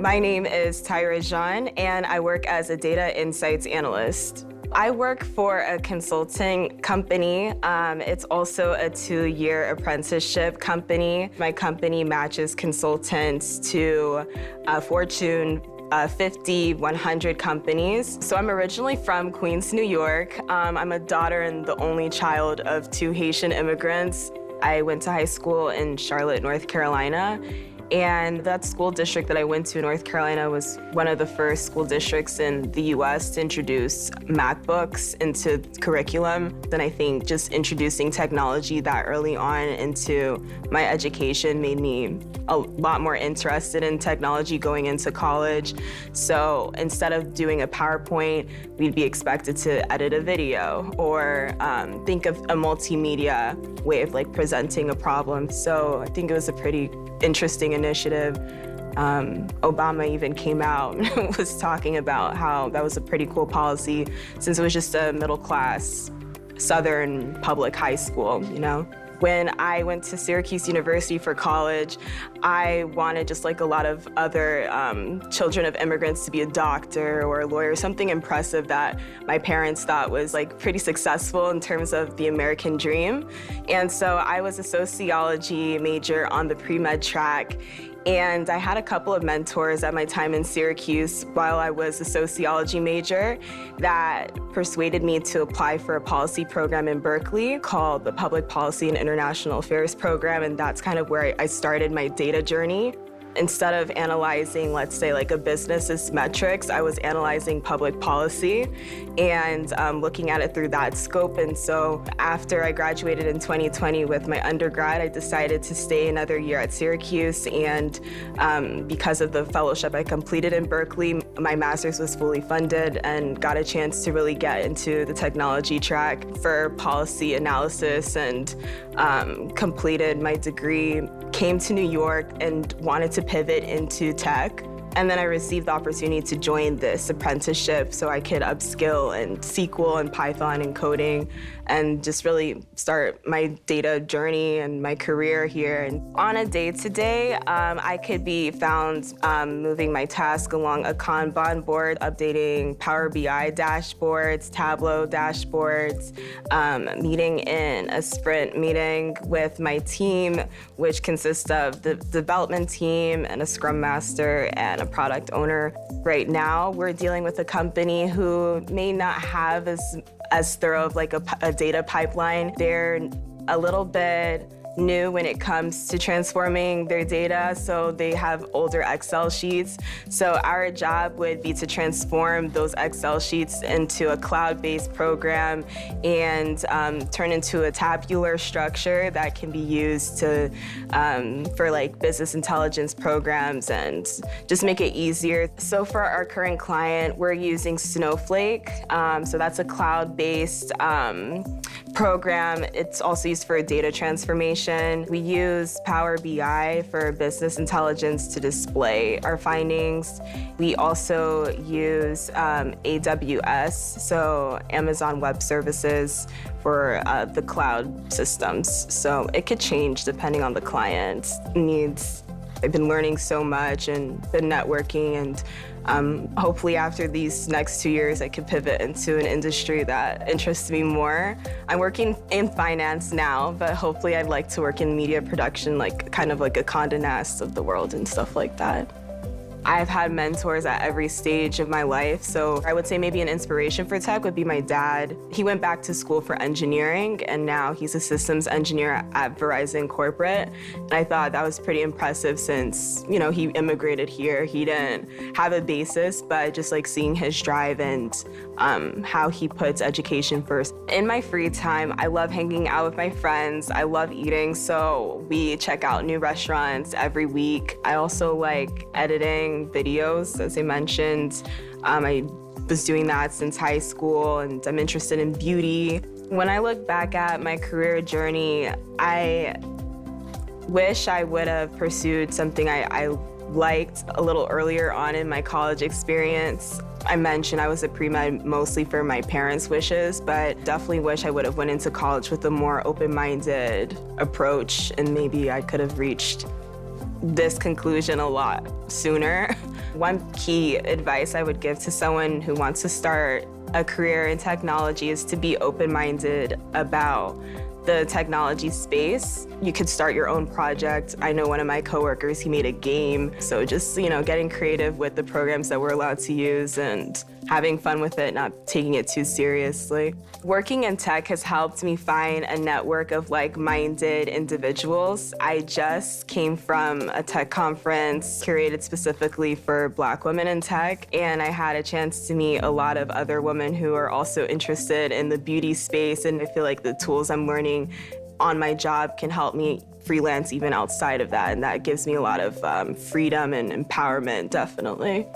My name is Tyra Jean, and I work as a data insights analyst. I work for a consulting company. It's also a 2-year apprenticeship company. My company matches consultants to Fortune 50, 100 companies. So I'm originally from Queens, New York. I'm a daughter and the only child of 2 Haitian immigrants. I went to high school in Charlotte, North Carolina. And that school district that I went to in North Carolina was one of the first school districts in the US to introduce MacBooks into curriculum. Then I think just introducing technology that early on into my education made me a lot more interested in technology going into college. So instead of doing a PowerPoint, we'd be expected to edit a video or think of a multimedia way of like presenting a problem. So I think it was a pretty interesting initiative. Obama even came out and was talking about how that was a pretty cool policy since it was just a middle-class Southern public high school, you know? When I went to Syracuse University for college, I wanted, just like a lot of other children of immigrants, to be a doctor or a lawyer, something impressive that my parents thought was like pretty successful in terms of the American dream. And so I was a sociology major on the pre-med track. And I had a couple of mentors at my time in Syracuse while I was a sociology major that persuaded me to apply for a policy program in Berkeley called the Public Policy and International Affairs Program, and that's kind of where I started my data journey. Instead of analyzing, let's say, like a business's metrics, I was analyzing public policy and looking at it through that scope. And so after I graduated in 2020 with my undergrad, I decided to stay another year at Syracuse. And because of the fellowship I completed in Berkeley, my master's was fully funded and got a chance to really get into the technology track for policy analysis and completed my degree, came to New York and wanted to pivot into tech. And then I received the opportunity to join this apprenticeship so I could upskill in SQL and Python and coding and just really start my data journey and my career here. And on a day-to-day, I could be found moving my task along a Kanban board, updating Power BI dashboards, Tableau dashboards, meeting in a sprint meeting with my team, which consists of the development team and a Scrum Master and a product owner. Right now, we're dealing with a company who may not have as thorough of like a data pipeline. They're a little bit new when it comes to transforming their data, so they have older Excel sheets. So our job would be to transform those Excel sheets into a cloud-based program and turn into a tabular structure that can be used to for like business intelligence programs and just make it easier. So for our current client, we're using Snowflake. So that's a cloud-based program. It's also used for data transformation. We use Power BI for business intelligence to display our findings. We also use AWS, so Amazon Web Services, for the cloud systems. So it could change depending on the client's needs. I've been learning so much and been networking, and hopefully after these next 2 years, I could pivot into an industry that interests me more. I'm working in finance now, but hopefully I'd like to work in media production, like kind of like a Condé Nast of the world and stuff like that. I've had mentors at every stage of my life, so I would say maybe an inspiration for tech would be my dad. He went back to school for engineering, and now he's a systems engineer at Verizon Corporate. And I thought that was pretty impressive since, you know, he immigrated here. He didn't have a basis, but just like seeing his drive and how he puts education first. In my free time, I love hanging out with my friends. I love eating, so we check out new restaurants every week. I also like editing videos, as I mentioned. I was doing that since high school, and I'm interested in beauty. When I look back at my career journey, I wish I would have pursued something I liked a little earlier on in my college experience. I mentioned I was a pre-med mostly for my parents' wishes, but definitely wish I would have went into college with a more open-minded approach, and maybe I could have reached this conclusion a lot sooner. One key advice I would give to someone who wants to start a career in technology is to be open-minded about the technology space. You could start your own project. I know one of my coworkers, he made a game. So just, getting creative with the programs that we're allowed to use and having fun with it, not taking it too seriously. Working in tech has helped me find a network of like-minded individuals. I just came from a tech conference curated specifically for Black women in tech, and I had a chance to meet a lot of other women who are also interested in the beauty space, and I feel like the tools I'm learning on my job can help me freelance even outside of that, and that gives me a lot of freedom and empowerment, definitely.